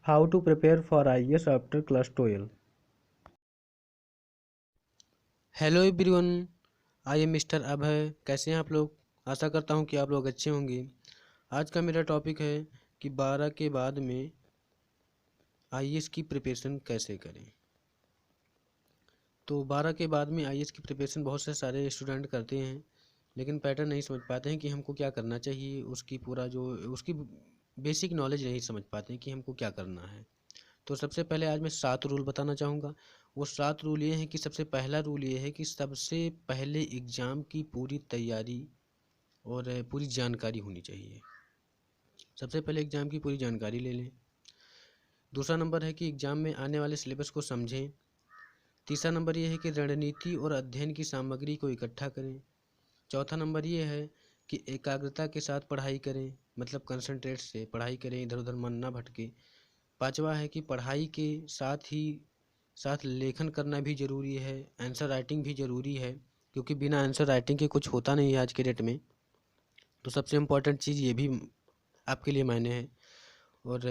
How to prepare for IAS after class 12। Hello everyone, I am mister Abhay. कैसे हैं आप लोग? आशा करता हूं कि आप लोग अच्छे होंगे। आज का मेरा टॉपिक है कि 12 के बाद में आईएएस की प्रिपरेशन कैसे करें। तो 12 के बाद में आईएएस की प्रिपरेशन बहुत से सारे स्टूडेंट करते हैं, लेकिन पैटर्न नहीं समझ पाते हैं कि हमको क्या करना चाहिए। उसकी बेसिक नॉलेज नहीं समझ पाते हैं कि हमको क्या करना है। तो सबसे पहले आज मैं 7 रूल बताना चाहूँगा। वो 7 रूल ये हैं कि सबसे पहला रूल ये है कि सबसे पहले एग्ज़ाम की पूरी तैयारी और पूरी जानकारी होनी चाहिए। सबसे पहले एग्ज़ाम की पूरी जानकारी ले लें। दूसरा नंबर है कि एग्ज़ाम में आने वाले सिलेबस को समझें। तीसरा नंबर ये है कि रणनीति और अध्ययन की सामग्री को इकट्ठा करें। चौथा नंबर ये है कि एकाग्रता के साथ पढ़ाई करें, मतलब कंसंट्रेट से पढ़ाई करें, इधर उधर मन ना भटके। पांचवा है कि पढ़ाई के साथ लेखन करना भी ज़रूरी है, आंसर राइटिंग भी ज़रूरी है, क्योंकि बिना आंसर राइटिंग के कुछ होता नहीं है आज के डेट में। तो सबसे इम्पोर्टेंट चीज़ ये भी आपके लिए मायने है। और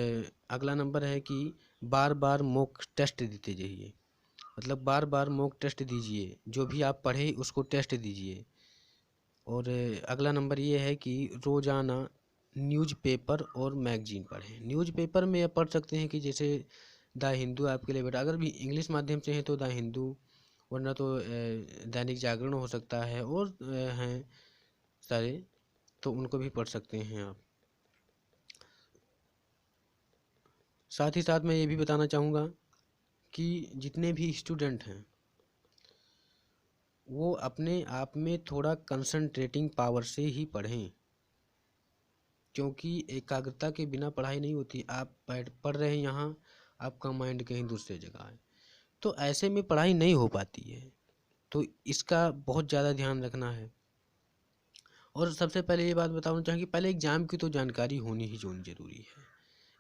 अगला नंबर है कि बार बार मॉक टेस्ट देते जाइए, मतलब बार बार मॉक टेस्ट दीजिए, जो भी आप पढ़े उसको टेस्ट दीजिए। और अगला नंबर ये है कि रोज़ाना न्यूज़पेपर और मैगजीन पढ़ें। न्यूज़पेपर में आप पढ़ सकते हैं कि जैसे द हिंदू आपके लिए बेटा, अगर भी इंग्लिश माध्यम से है तो द हिंदू, वरना तो दैनिक जागरण हो सकता है, और हैं सारे, तो उनको भी पढ़ सकते हैं आप। साथ ही साथ मैं ये भी बताना चाहूँगा कि जितने भी स्टूडेंट हैं वो अपने आप में थोड़ा कंसंट्रेटिंग पावर से ही पढ़ें, क्योंकि एकाग्रता के बिना पढ़ाई नहीं होती। आप पढ़ रहे हैं यहाँ, आपका माइंड कहीं दूसरी जगह है, तो ऐसे में पढ़ाई नहीं हो पाती है। तो इसका बहुत ज़्यादा ध्यान रखना है। और सबसे पहले ये बात बताना चाहूँगी, पहले एग्ज़ाम की तो जानकारी होनी ही ज़रूरी है।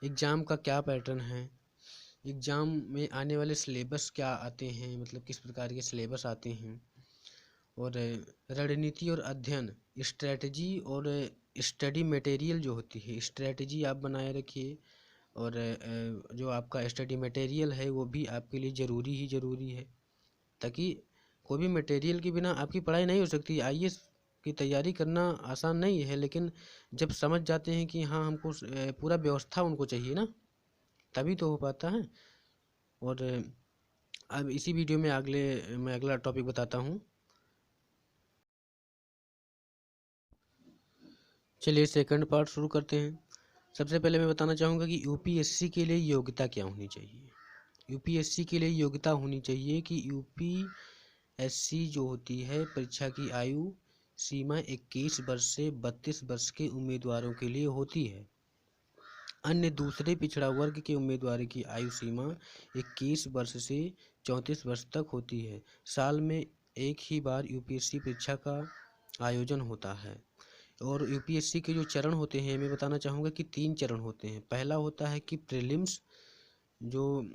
एग्ज़ाम का क्या पैटर्न है, एग्ज़ाम में आने वाले सिलेबस क्या आते हैं, मतलब किस प्रकार के सिलेबस आते हैं। और रणनीति और अध्ययन, स्ट्रेटजी और स्टडी मटेरियल जो होती है, स्ट्रेटजी आप बनाए रखिए। और जो आपका स्टडी मटेरियल है वो भी आपके लिए ज़रूरी है, ताकि कोई भी मटेरियल के बिना आपकी पढ़ाई नहीं हो सकती। आईएएस की तैयारी करना आसान नहीं है, लेकिन जब समझ जाते हैं कि हाँ हमको पूरा व्यवस्था उनको चाहिए ना, तभी तो हो पाता है। और अब इसी वीडियो में मैं अगला टॉपिक बताता हूँ। चलिए सेकंड पार्ट शुरू करते हैं। सबसे पहले मैं बताना चाहूँगा कि यूपीएससी के लिए योग्यता क्या होनी चाहिए। यूपीएससी के लिए योग्यता होनी चाहिए कि यूपीएससी जो होती है, परीक्षा की आयु सीमा 21 वर्ष से 32 वर्ष के उम्मीदवारों के लिए होती है। अन्य दूसरे पिछड़ा वर्ग के उम्मीदवारों की आयु सीमा 21 वर्ष से 34 वर्ष तक होती है। साल में एक ही बार यूपीएससी परीक्षा का आयोजन होता है। और यूपीएससी के जो चरण होते हैं, मैं बताना चाहूँगा कि 3 चरण होते हैं। पहला होता है कि प्रीलिम्स, जो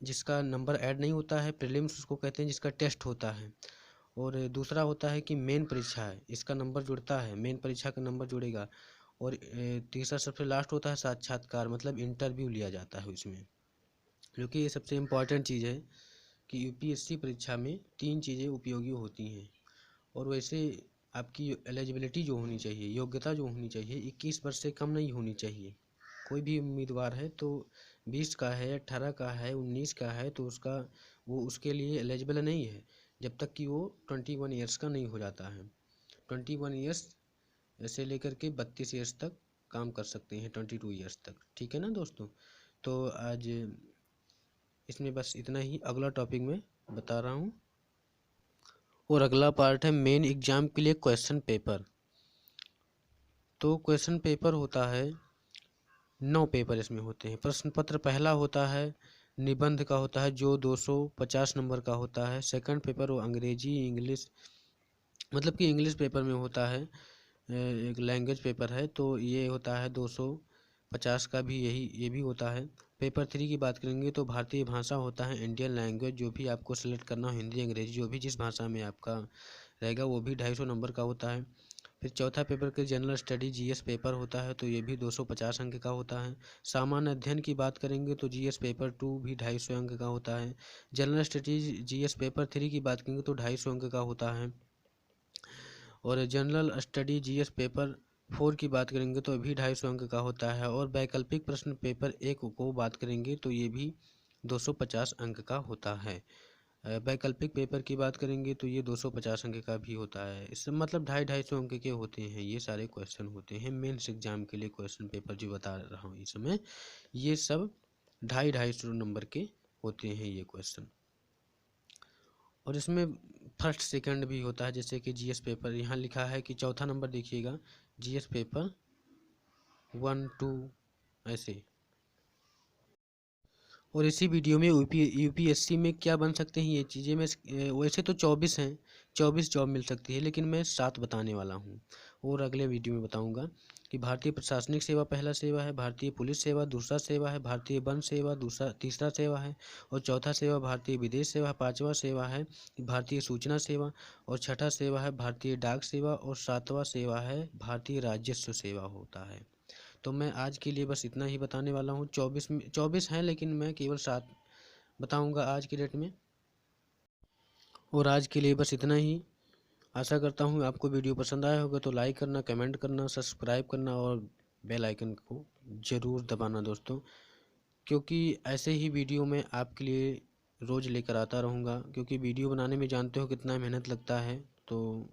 जिसका नंबर ऐड नहीं होता है, प्रीलिम्स उसको कहते हैं, जिसका टेस्ट होता है। और दूसरा होता है कि मेन परीक्षा है, इसका नंबर जुड़ता है, मेन परीक्षा का नंबर जुड़ेगा। और तीसरा सबसे लास्ट होता है साक्षात्कार, मतलब इंटरव्यू लिया जाता है उसमें, क्योंकि ये सबसे इम्पॉर्टेंट चीज़ है कि यूपीएससी परीक्षा में 3 चीज़ें उपयोगी होती हैं। और वैसे आपकी एलिजिबिलिटी जो होनी चाहिए, योग्यता जो होनी चाहिए, 21 वर्ष से कम नहीं होनी चाहिए। कोई भी उम्मीदवार है तो 20 का है, 18 का है, 19 का है, तो वो उसके लिए एलिजिबल नहीं है, जब तक कि वो 21 ईयर्स का नहीं हो जाता है। 21 ईयर्स से लेकर के 32 ईयर्स तक काम कर सकते हैं, 22 ईयर्स तक। ठीक है ना दोस्तों? तो आज इसमें बस इतना ही। अगला टॉपिक मैं बता रहा हूँ, और अगला पार्ट है मेन एग्जाम के लिए क्वेश्चन पेपर। तो क्वेश्चन पेपर होता है 9 पेपर इसमें होते हैं। प्रश्न पत्र पहला होता है निबंध का होता है, जो 250 नंबर का होता है। सेकंड पेपर वो अंग्रेजी इंग्लिश, मतलब कि इंग्लिश पेपर में होता है, एक लैंग्वेज पेपर है, तो ये होता है 250 का भी, ये भी होता है। पेपर 3 की बात करेंगे तो भारतीय भाषा होता है, इंडियन लैंग्वेज, जो भी आपको सेलेक्ट करना हो, हिंदी अंग्रेजी जो भी जिस भाषा में आपका रहेगा, वो भी 250 नंबर का होता है। फिर चौथा पेपर के जनरल स्टडी जीएस पेपर होता है, तो ये भी 250 अंक का होता है। सामान्य अध्ययन की बात करेंगे तो जीएस पेपर 2 भी 250 अंक का होता है। जनरल स्टडी जीएस पेपर 3 की बात करेंगे तो 250 अंक का होता है। और जनरल स्टडी जीएस पेपर 4 की बात करेंगे तो भी 250 अंक का होता है। और वैकल्पिक प्रश्न पेपर 1 को बात करेंगे तो ये भी 250 अंक का होता है। वैकल्पिक पेपर की बात करेंगे तो ये 250 अंक का भी होता है। इससे मतलब 250-250 अंक के होते हैं, ये सारे क्वेश्चन होते हैं मेंस एग्जाम के लिए। क्वेश्चन पेपर जो बता रहा हूँ इस समय, ये सब 250-250 नंबर के होते हैं ये क्वेश्चन। और इसमें फर्स्ट सेकंड भी होता है, जैसे कि जीएस पेपर यहाँ लिखा है कि चौथा नंबर देखिएगा, जीएस पेपर 1, 2 ऐसे। और इसी वीडियो में यूपीएससी में क्या बन सकते हैं ये चीज़ें मैं वैसे तो 24 हैं, 24 जॉब मिल सकती है, लेकिन मैं 7 बताने वाला हूँ और अगले वीडियो में बताऊँगा कि भारतीय प्रशासनिक सेवा पहला सेवा है, भारतीय पुलिस सेवा दूसरा सेवा है, भारतीय वन सेवा तीसरा सेवा है, और चौथा सेवा भारतीय विदेश सेवा, पाँचवा सेवा है भारतीय सूचना सेवा, और छठा सेवा है भारतीय डाक सेवा, और सातवां सेवा है भारतीय राजस्व सेवा होता है। तो मैं आज के लिए बस इतना ही बताने वाला हूँ। 24 हैं, लेकिन मैं केवल 7 बताऊँगा आज की डेट में। और आज के लिए बस इतना ही। आशा करता हूँ आपको वीडियो पसंद आया होगा, तो लाइक करना, कमेंट करना, सब्सक्राइब करना और बेल आइकन को ज़रूर दबाना दोस्तों, क्योंकि ऐसे ही वीडियो मैं आपके लिए रोज़ लेकर आता रहूँगा। क्योंकि वीडियो बनाने में जानते हो कितना मेहनत लगता है, तो